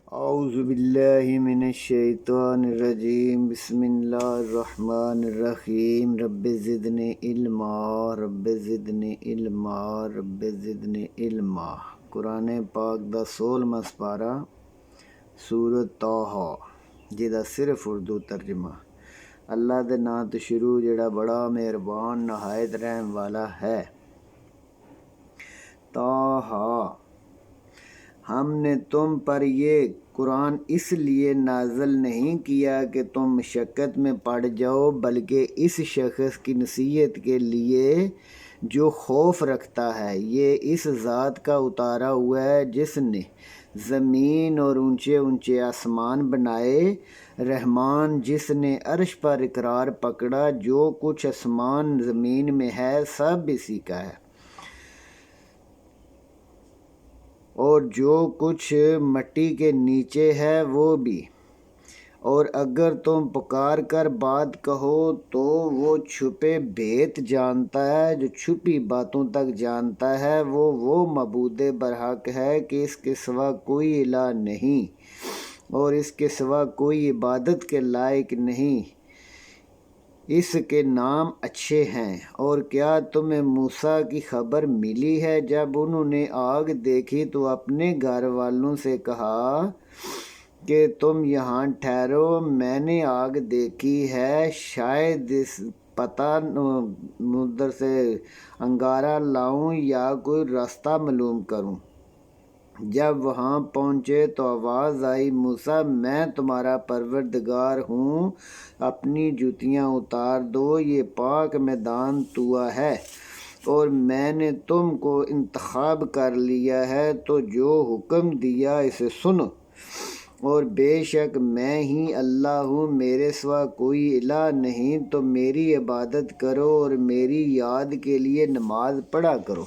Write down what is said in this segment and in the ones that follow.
اعوذ باللہ من الشیطان الرجیم بسم اللہ الرحمن الرحیم رب زدنی علما رب زدنی علما رب زدنی علما۔ قرآن پاک دا 16واں سپارہ سورۃ طٰہٰ جہدا صرف اردو ترجمہ۔ اللہ دے ناں تو شروع جڑا بڑا مہربان نہایت رحم والا ہے۔ طٰہٰ، ہم نے تم پر یہ قرآن اس لیے نازل نہیں کیا کہ تم مشقت میں پڑ جاؤ، بلکہ اس شخص کی نصیحت کے لیے جو خوف رکھتا ہے۔ یہ اس ذات کا اتارا ہوا ہے جس نے زمین اور اونچے اونچے آسمان بنائے، رحمان جس نے عرش پر اقرار پکڑا۔ جو کچھ آسمان زمین میں ہے سب اسی کا ہے، اور جو کچھ مٹی کے نیچے ہے وہ بھی۔ اور اگر تم پکار کر بات کہو تو وہ چھپے بھیت جانتا ہے، جو چھپی باتوں تک جانتا ہے۔ وہ معبود برحق ہے کہ اس کے سوا کوئی الہ نہیں، اور اس کے سوا کوئی عبادت کے لائق نہیں۔ اس کے نام اچھے ہیں۔ اور کیا تمہیں موسیٰ کی خبر ملی ہے؟ جب انہوں نے آگ دیکھی تو اپنے گھر والوں سے کہا کہ تم یہاں ٹھہرو، میں نے آگ دیکھی ہے، شاید پتہ ادھر سے انگارہ لاؤں یا کوئی راستہ معلوم کروں۔ جب وہاں پہنچے تو آواز آئی، موسیٰ میں تمہارا پروردگار ہوں، اپنی جوتیاں اتار دو، یہ پاک میدان طویٰ ہے، اور میں نے تم کو انتخاب کر لیا ہے، تو جو حکم دیا اسے سنو۔ اور بے شک میں ہی اللہ ہوں، میرے سوا کوئی الہ نہیں، تو میری عبادت کرو اور میری یاد کے لیے نماز پڑھا کرو۔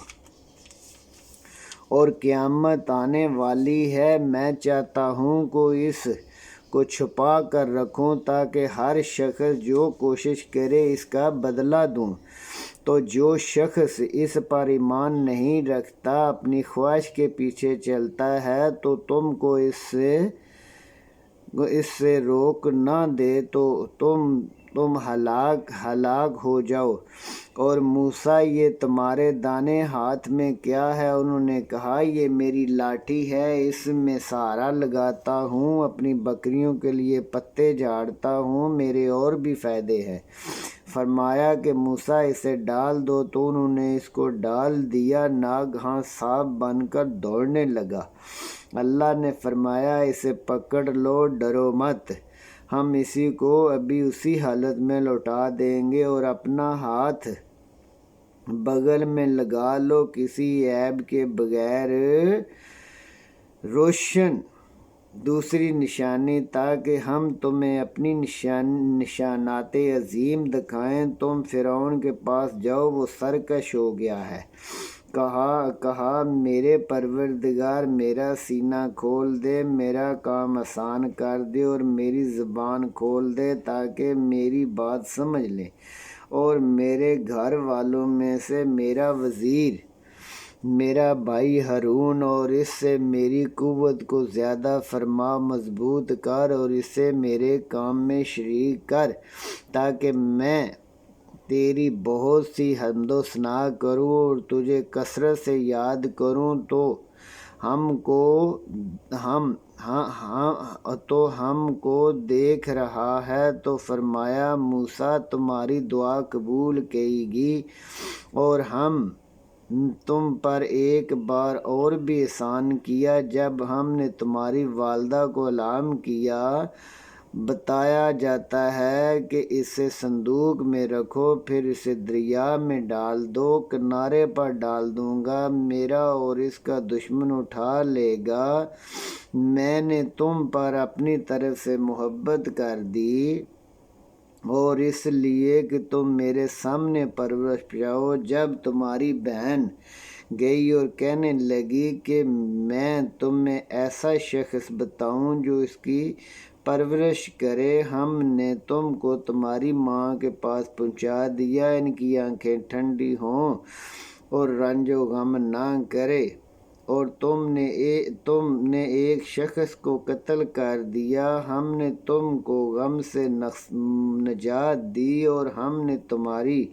اور قیامت آنے والی ہے، میں چاہتا ہوں کہ اس کو چھپا کر رکھوں تاکہ ہر شخص جو کوشش کرے اس کا بدلہ دوں۔ تو جو شخص اس پر ایمان نہیں رکھتا، اپنی خواہش کے پیچھے چلتا ہے، تو تم کو اس سے روک نہ دے تو تم ہلاک ہو جاؤ۔ اور موسیٰ یہ تمہارے دائیں ہاتھ میں کیا ہے؟ انہوں نے کہا یہ میری لاٹھی ہے، اس میں سہارا لگاتا ہوں، اپنی بکریوں کے لیے پتے جھاڑتا ہوں، میرے اور بھی فائدے ہیں۔ فرمایا کہ موسیٰ اسے ڈال دو، تو انہوں نے اس کو ڈال دیا، ناگہاں سانپ بن کر دوڑنے لگا۔ اللہ نے فرمایا اسے پکڑ لو، ڈرو مت، ہم اسی کو ابھی اسی حالت میں لوٹا دیں گے، اور اپنا ہاتھ بغل میں لگا لو، کسی عیب کے بغیر روشن دوسری نشانی، تاکہ ہم تمہیں اپنی نشانات عظیم دکھائیں۔ تم فرعون کے پاس جاؤ، وہ سرکش ہو گیا ہے۔ کہا میرے پروردگار میرا سینہ کھول دے، میرا کام آسان کر دے، اور میری زبان کھول دے تاکہ میری بات سمجھ لیں، اور میرے گھر والوں میں سے میرا وزیر میرا بھائی ہارون، اور اس سے میری قوت کو زیادہ فرما مضبوط کر، اور اسے میرے کام میں شریک کر، تاکہ میں تیری بہت سی حمد و ثنا کروں اور تجھے کثرت سے یاد کروں۔ تو ہم کو دیکھ رہا ہے۔ تو فرمایا موسیٰ تمہاری دعا قبول کی گئی، اور ہم تم پر ایک بار اور بھی احسان کیا جب ہم نے تمہاری والدہ کو اعلان کیا۔ بتایا جاتا ہے کہ اسے صندوق میں رکھو، پھر اسے دریا میں ڈال دو، کنارے پر ڈال دوں گا، میرا اور اس کا دشمن اٹھا لے گا۔ میں نے تم پر اپنی طرف سے محبت کر دی، اور اس لیے کہ تم میرے سامنے پرورش پاؤ۔ جب تمہاری بہن گئی اور کہنے لگی کہ میں تمہیں ایسا شخص بتاؤں جو اس کی پرورش کرے، ہم نے تم کو تمہاری ماں کے پاس پہنچا دیا، ان کی آنکھیں ٹھنڈی ہوں اور رنج و غم نہ کرے، اور تم نے ایک شخص کو قتل کر دیا، ہم نے تم کو غم سے نجات دی اور ہم نے تمہاری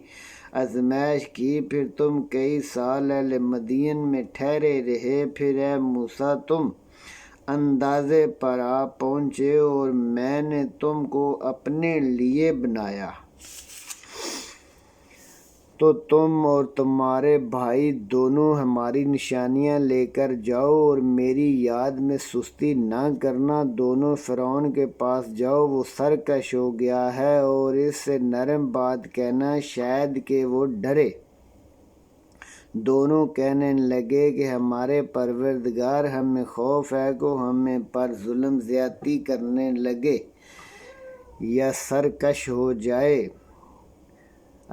آزمائش کی، پھر تم کئی سال اہل مدین میں ٹھہرے رہے، پھر اے موسیٰ تم اندازے پر آ پہنچے اور میں نے تم کو اپنے لیے بنایا، تو تم اور تمہارے بھائی دونوں ہماری نشانیاں لے کر جاؤ اور میری یاد میں سستی نہ کرنا، دونوں فرعون کے پاس جاؤ، وہ سرکش ہو گیا ہے، اور اس سے نرم بات کہنا شاید کہ وہ ڈرے۔ دونوں کہنے لگے کہ ہمارے پروردگار، ہمیں خوف ہے کہ ہمیں پر ظلم زیادتی کرنے لگے یا سرکش ہو جائے۔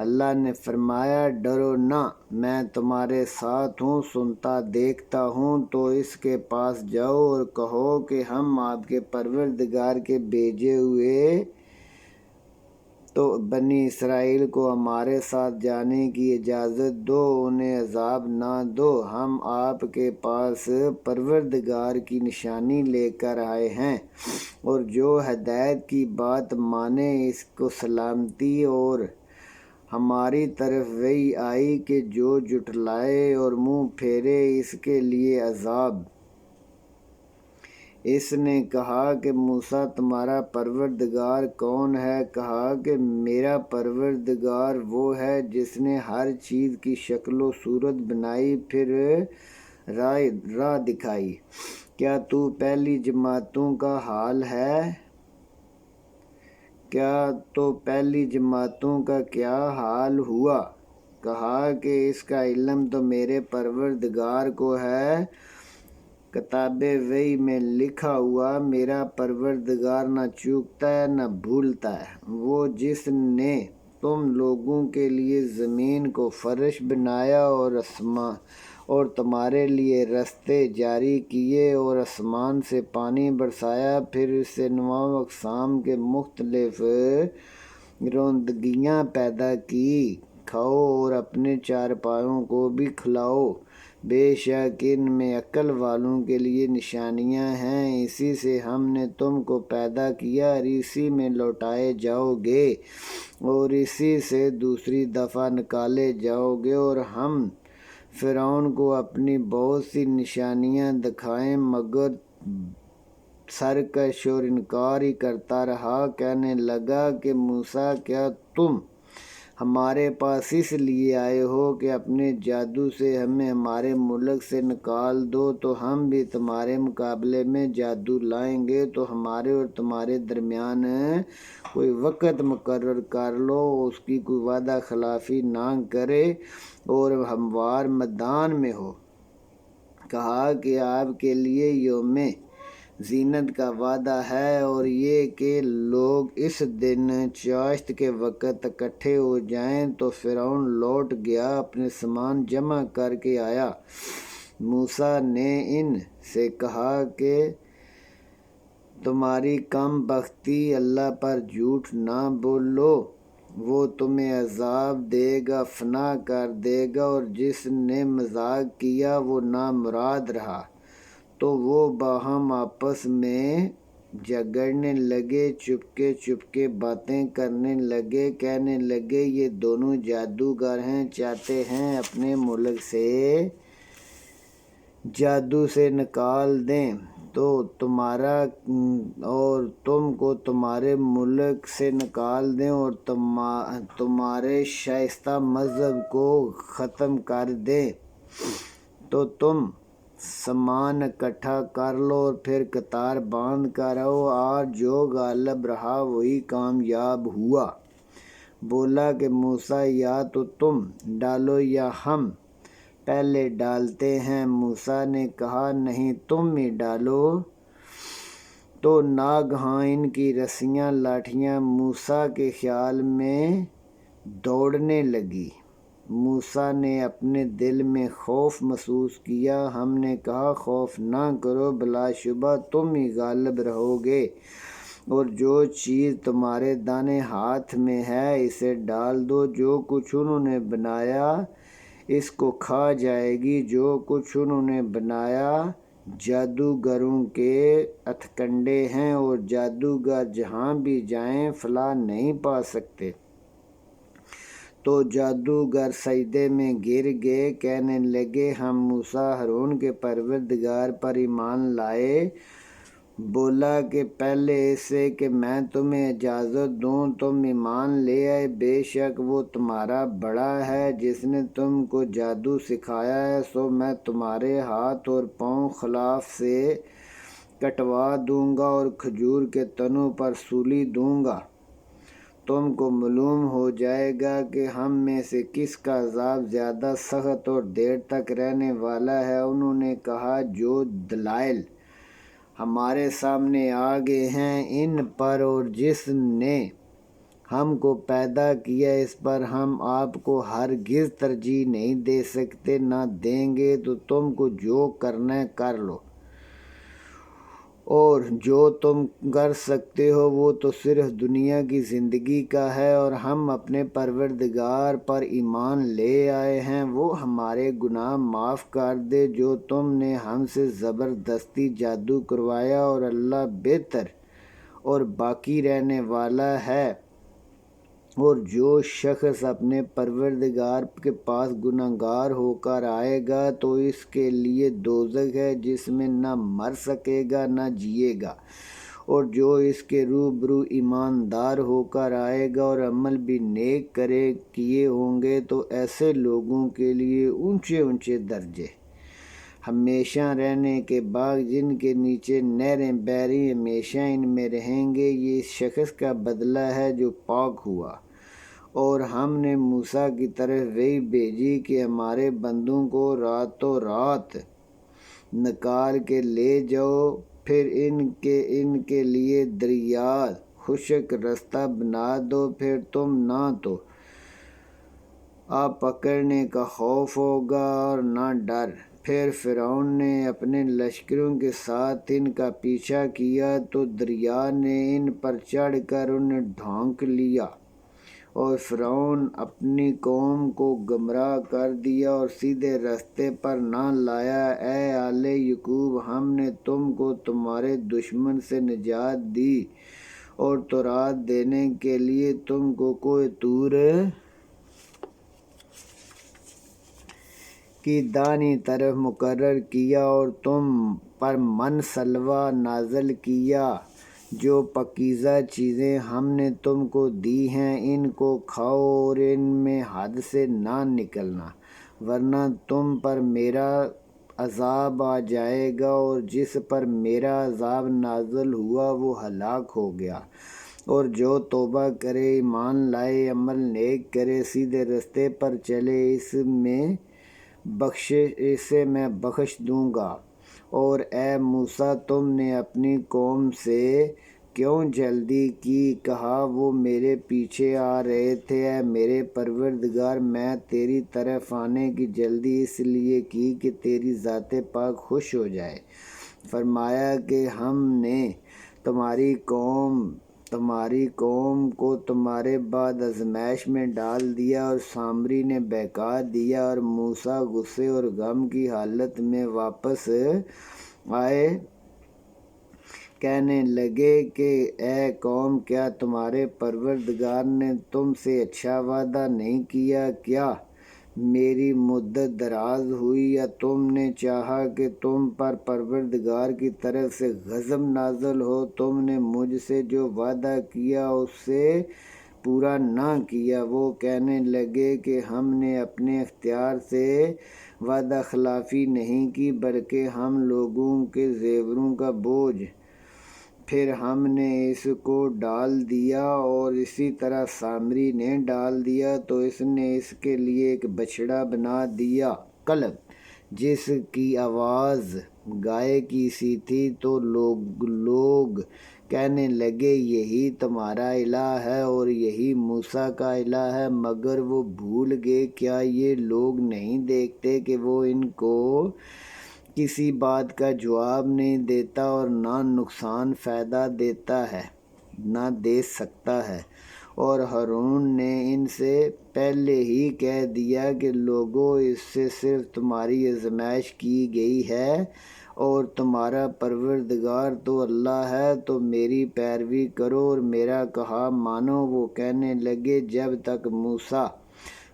اللہ نے فرمایا ڈرو نہ، میں تمہارے ساتھ ہوں، سنتا دیکھتا ہوں۔ تو اس کے پاس جاؤ اور کہو کہ ہم آپ کے پروردگار کے بھیجے ہوئے، تو بنی اسرائیل کو ہمارے ساتھ جانے کی اجازت دو، انہیں عذاب نہ دو، ہم آپ کے پاس پروردگار کی نشانی لے کر آئے ہیں، اور جو ہدایت کی بات مانے اس کو سلامتی، اور ہماری طرف وحی آئی کہ جو جھٹلائے اور منہ پھیرے اس کے لیے عذاب۔ اس نے کہا کہ موسیٰ تمہارا پروردگار کون ہے؟ کہا کہ میرا پروردگار وہ ہے جس نے ہر چیز کی شکل و صورت بنائی، پھر راہ دکھائی۔ کیا تو پہلی جماعتوں کا حال ہے؟ تو پہلی جماعتوں کا کیا حال ہوا؟ کہا کہ اس کا علم تو میرے پروردگار کو ہے، کتاب وحی میں لکھا ہوا، میرا پروردگار نہ چوکتا ہے نہ بھولتا ہے، وہ جس نے تم لوگوں کے لیے زمین کو فرش بنایا اور تمہارے لیے رستے جاری کیے اور آسمان سے پانی برسایا، پھر اس سے نواں اقسام کے مختلف روندگیاں پیدا کی، کھاؤ اور اپنے چارپائیوں کو بھی کھلاؤ، بے شک ان میں عقل والوں کے لیے نشانیاں ہیں، اسی سے ہم نے تم کو پیدا کیا اور اسی میں لوٹائے جاؤ گے اور اسی سے دوسری دفعہ نکالے جاؤ گے، اور ہم فرعون کو اپنی بہت سی نشانیاں دکھائیں مگر سرکش اور انکار ہی کرتا رہا۔ کہنے لگا کہ موسیٰ کیا تم ہمارے پاس اس لیے آئے ہو کہ اپنے جادو سے ہمیں ہمارے ملک سے نکال دو؟ تو ہم بھی تمہارے مقابلے میں جادو لائیں گے، تو ہمارے اور تمہارے درمیان کوئی وقت مقرر کر لو، اس کی کوئی وعدہ خلافی نہ کرے اور ہموار میدان میں ہو۔ کہا کہ آپ کے لیے یوم زینت کا وعدہ ہے، اور یہ کہ لوگ اس دن چاشت کے وقت اکٹھے ہو جائیں۔ تو فرعون لوٹ گیا، اپنے سامان جمع کر کے آیا۔ موسیٰ نے ان سے کہا کہ تمہاری کم بختی، اللہ پر جھوٹ نہ بولو، وہ تمہیں عذاب دے گا، فنا کر دے گا، اور جس نے مذاق کیا وہ نامراد رہا۔ تو وہ باہم آپس میں جھگڑنے لگے، چپکے باتیں کرنے لگے، کہنے لگے یہ دونوں جادوگر ہیں، چاہتے ہیں اپنے ملک سے جادو سے نکال دیں تو تمہارا اور تم کو تمہارے ملک سے نکال دیں اور تمہارے شائستہ مذہب کو ختم کر دیں، تو تم سامان اکٹھا کر لو اور پھر قطار باندھ کر آؤ، اور جو غالب رہا وہی کامیاب ہوا۔ بولا کہ موسیٰ یا تو تم ڈالو یا ہم پہلے ڈالتے ہیں۔ موسیٰ نے کہا نہیں تم ہی ڈالو۔ تو ناگہاں ان کی رسیاں لاٹھیاں موسیٰ کے خیال میں دوڑنے لگی۔ موسیٰ نے اپنے دل میں خوف محسوس کیا، ہم نے کہا خوف نہ کرو، بلا شبہ تم ہی غالب رہو گے، اور جو چیز تمہارے دائیں ہاتھ میں ہے اسے ڈال دو۔ جو کچھ انہوں نے بنایا اس کو کھا جائے گی۔ جو کچھ انہوں نے بنایا جادوگروں کے ہتھکنڈے ہیں، اور جادوگر جہاں بھی جائیں فلاح نہیں پا سکتے۔ تو جادوگر سجدے میں گر گئے، کہنے لگے ہم موسیٰ ہارون کے پروردگار پر ایمان لائے۔ بولا کہ پہلے اس سے کہ میں تمہیں اجازت دوں تم ایمان لے آئے، بے شک وہ تمہارا بڑا ہے جس نے تم کو جادو سکھایا ہے، سو میں تمہارے ہاتھ اور پاؤں خلاف سے کٹوا دوں گا اور کھجور کے تنوں پر سولی دوں گا۔ تم کو معلوم ہو جائے گا کہ ہم میں سے کس کا عذاب زیادہ سخت اور دیر تک رہنے والا ہے۔ انہوں نے کہا جو دلائل ہمارے سامنے آ گئے ہیں ان پر اور جس نے ہم کو پیدا کیا اس پر ہم آپ کو ہرگز ترجیح نہیں دے سکتے، نہ دیں گے، تو تم کو جو کرنا ہے کر لو، اور جو تم کر سکتے ہو وہ تو صرف دنیا کی زندگی کا ہے، اور ہم اپنے پروردگار پر ایمان لے آئے ہیں، وہ ہمارے گناہ معاف کر دے جو تم نے ہم سے زبردستی جادو کروایا، اور اللہ بہتر اور باقی رہنے والا ہے۔ اور جو شخص اپنے پروردگار کے پاس گنہگار ہو کر آئے گا تو اس کے لیے دوزخ ہے جس میں نہ مر سکے گا نہ جیے گا، اور جو اس کے روبرو ایماندار ہو کر آئے گا اور عمل بھی نیک کیے ہوں گے تو ایسے لوگوں کے لیے اونچے اونچے درجے، ہمیشہ رہنے کے باغ جن کے نیچے نہریں بہہ رہی ہمیشہ ان میں رہیں گے۔ یہ اس شخص کا بدلہ ہے جو پاک ہوا۔ اور ہم نے موسیٰ کی طرف وحی بھیجی کہ ہمارے بندوں کو راتوں رات نکال کے لے جاؤ، پھر ان کے لیے دریا خشک رستہ بنا دو، پھر تم نہ تو پکڑنے کا خوف ہوگا اور نہ ڈر۔ پھر فرعون نے اپنے لشکروں کے ساتھ ان کا پیچھا کیا تو دریا نے ان پر چڑھ کر انہیں ڈھانک لیا، اور فرعون اپنی قوم کو گمراہ کر دیا اور سیدھے رستے پر نہ لایا۔ اے آل یعقوب، ہم نے تم کو تمہارے دشمن سے نجات دی اور تورات دینے کے لیے تم کو کوہ طور کی دائیں طرف مقرر کیا اور تم پر من سلویٰ نازل کیا۔ جو پاکیزہ چیزیں ہم نے تم کو دی ہیں ان کو کھاؤ اور ان میں حد سے نہ نکلنا، ورنہ تم پر میرا عذاب آ جائے گا، اور جس پر میرا عذاب نازل ہوا وہ ہلاک ہو گیا۔ اور جو توبہ کرے، ایمان لائے، عمل نیک کرے، سیدھے رستے پر چلے، اسے میں بخش دوں گا۔ اور اے موسیٰ، تم نے اپنی قوم سے کیوں جلدی کی؟ کہا وہ میرے پیچھے آ رہے تھے۔ اے میرے پروردگار، میں تیری طرف آنے کی جلدی اس لیے کی کہ تیری ذات پاک خوش ہو جائے۔ فرمایا کہ ہم نے تمہاری قوم کو تمہارے بعد آزمائش میں ڈال دیا، اور سامری نے بہکا دیا، اور موسیٰ غصے اور غم کی حالت میں واپس آئے، کہنے لگے کہ اے قوم، کیا تمہارے پروردگار نے تم سے اچھا وعدہ نہیں کیا؟ کیا میری مدت دراز ہوئی یا تم نے چاہا کہ تم پر پروردگار کی طرف سے غضب نازل ہو؟ تم نے مجھ سے جو وعدہ کیا اسے پورا نہ کیا۔ وہ کہنے لگے کہ ہم نے اپنے اختیار سے وعدہ خلافی نہیں کی بلکہ ہم لوگوں کے زیوروں کا بوجھ، پھر ہم نے اس کو ڈال دیا، اور اسی طرح سامری نے ڈال دیا، تو اس نے اس کے لیے ایک بچڑا بنا دیا کلب جس کی آواز گائے کی سی تھی۔ تو لوگ کہنے لگے یہی تمہارا الہ ہے اور یہی موسیٰ کا الہ ہے، مگر وہ بھول گئے۔ کیا یہ لوگ نہیں دیکھتے کہ وہ ان کو کسی بات کا جواب نہیں دیتا اور نہ نقصان فائدہ دیتا ہے نہ دے سکتا ہے؟ اور ہارون نے ان سے پہلے ہی کہہ دیا کہ لوگوں، اس سے صرف تمہاری آزمائش کی گئی ہے اور تمہارا پروردگار تو اللہ ہے، تو میری پیروی کرو اور میرا کہا مانو۔ وہ کہنے لگے جب تک موسیٰ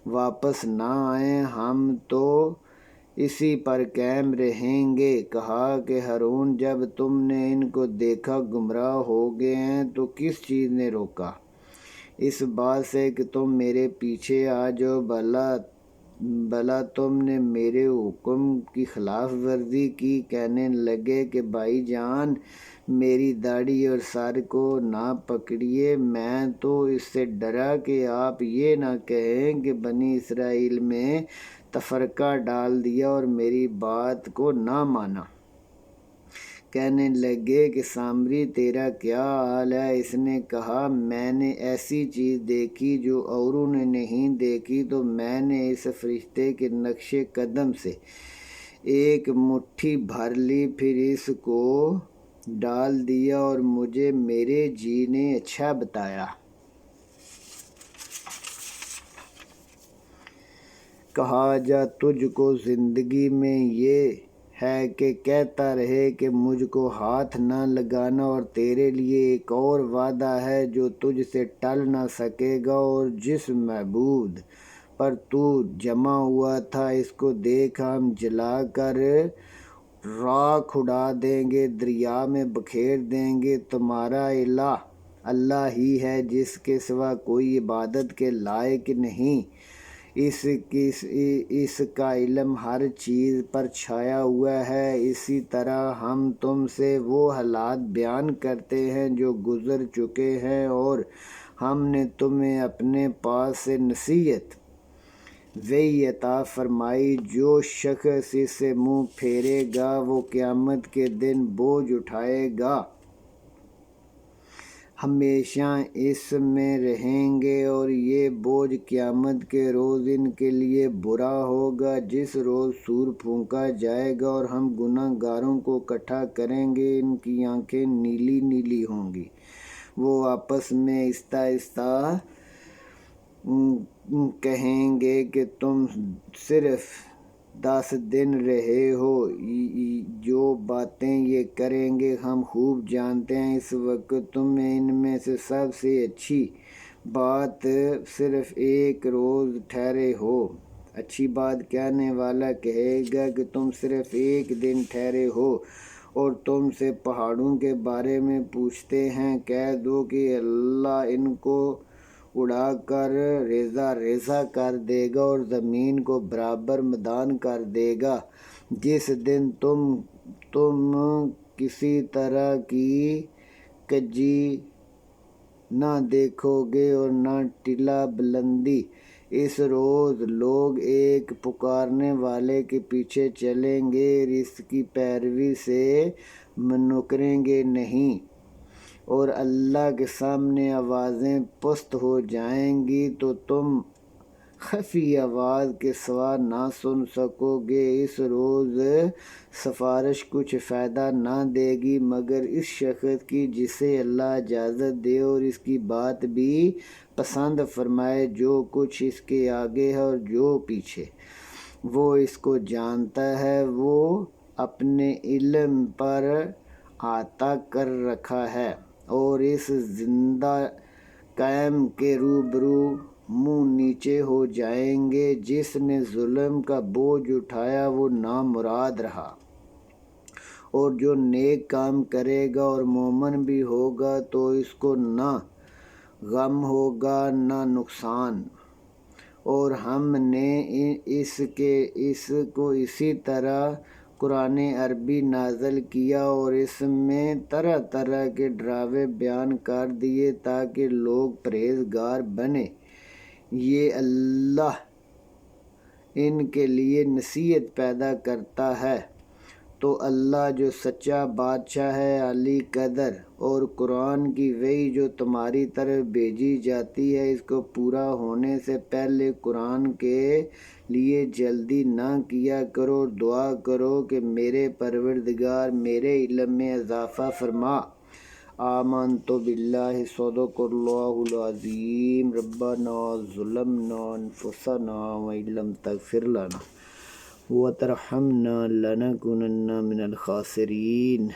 واپس نہ آئیں ہم تو اسی پر قائم رہیں گے۔ کہا کہ ہارون، جب تم نے ان کو دیکھا گمراہ ہو گئے ہیں تو کس چیز نے روکا اس بات سے کہ تم میرے پیچھے آ جاؤ؟ بھلا تم نے میرے حکم کی خلاف ورزی کی۔ کہنے لگے کہ بھائی جان، میری داڑھی اور سر کو نہ پکڑیے، میں تو اس سے ڈرا کہ آپ یہ نہ کہیں کہ بنی اسرائیل میں تفرقہ ڈال دیا اور میری بات کو نہ مانا۔ کہنے لگے کہ سامری تیرا کیا حال ہے؟ اس نے کہا میں نے ایسی چیز دیکھی جو اوروں نے نہیں دیکھی، تو میں نے اس فرشتے کے نقش قدم سے ایک مٹھی بھر لی، پھر اس کو ڈال دیا اور مجھے میرے جی نے اچھا بتایا۔ کہا جا تجھ کو زندگی میں یہ ہے کہ کہتا رہے کہ مجھ کو ہاتھ نہ لگانا، اور تیرے لیے ایک اور وعدہ ہے جو تجھ سے ٹل نہ سکے گا، اور جس معبود پر تو جمع ہوا تھا اس کو دیکھ، ہم جلا کر راکھ اڑا دیں گے، دریا میں بکھیر دیں گے۔ تمہارا الہ اللہ ہی ہے جس کے سوا کوئی عبادت کے لائق نہیں، اس کا علم ہر چیز پر چھایا ہوا ہے۔ اسی طرح ہم تم سے وہ حالات بیان کرتے ہیں جو گزر چکے ہیں، اور ہم نے تمہیں اپنے پاس سے نصیحت وحی عطا فرمائی۔ جو شخص اس سے منہ پھیرے گا وہ قیامت کے دن بوجھ اٹھائے گا، ہمیشہ اس میں رہیں گے، اور یہ بوجھ قیامت کے روز ان کے لیے برا ہوگا، جس روز سور پھونکا جائے گا اور ہم گناہ گاروں کو اکٹھا کریں گے۔ ان کی آنکھیں نیلی نیلی ہوں گی، وہ آپس میں آہستہ آہستہ کہیں گے کہ تم صرف 10 دن رہے ہو، جو باتیں یہ کریں گے ہم خوب جانتے ہیں۔ اس وقت تم ان میں سے سب سے اچھی بات صرف ایک روز ٹھہرے ہو۔ اچھی بات کہنے والا کہے گا کہ تم صرف ایک دن ٹھہرے ہو، اور تم سے پہاڑوں کے بارے میں پوچھتے ہیں، کہہ دو کہ اللہ ان کو اڑا کر ریزہ ریزہ کر دے گا اور زمین کو برابر میدان کر دے گا، جس دن تم کسی طرح کی کجی نہ دیکھو گے اور نہ ٹیلا بلندی۔ اس روز لوگ ایک پکارنے والے کے پیچھے چلیں گے، اس کی پیروی سے منکریں گے نہیں، اور اللہ کے سامنے آوازیں پست ہو جائیں گی تو تم خفی آواز کے سوا نہ سن سکو گے۔ اس روز سفارش کچھ فائدہ نہ دے گی مگر اس شخص کی جسے اللہ اجازت دے اور اس کی بات بھی پسند فرمائے۔ جو کچھ اس کے آگے ہے اور جو پیچھے، وہ اس کو جانتا ہے، وہ اپنے علم پر احاطہ کر رکھا ہے، اور اس زندہ قائم کے روبرو منہ نیچے ہو جائیں گے۔ جس نے ظلم کا بوجھ اٹھایا وہ نامراد رہا، اور جو نیک کام کرے گا اور مومن بھی ہوگا تو اس کو نہ غم ہوگا نہ نقصان۔ اور ہم نے اس کو اسی طرح قرآن عربی نازل کیا اور اس میں طرح طرح کے ڈراوے بیان کر دیے تاکہ لوگ پرہیزگار بنیں۔ یہ اللہ ان کے لیے نصیحت پیدا کرتا ہے۔ تو اللہ جو سچا بادشاہ ہے، علی قدر، اور قرآن کی وحی جو تمہاری طرف بھیجی جاتی ہے، اس کو پورا ہونے سے پہلے قرآن کے لیے جلدی نہ کیا کرو، اور دعا کرو کہ میرے پروردگار میرے علم میں اضافہ فرما۔ آمنت باللہ صدق اللہ العظیم ربنا ظلمنا انفسنا وإن لم تغفر لنا وترحمنا لنكونن من الخاسرین.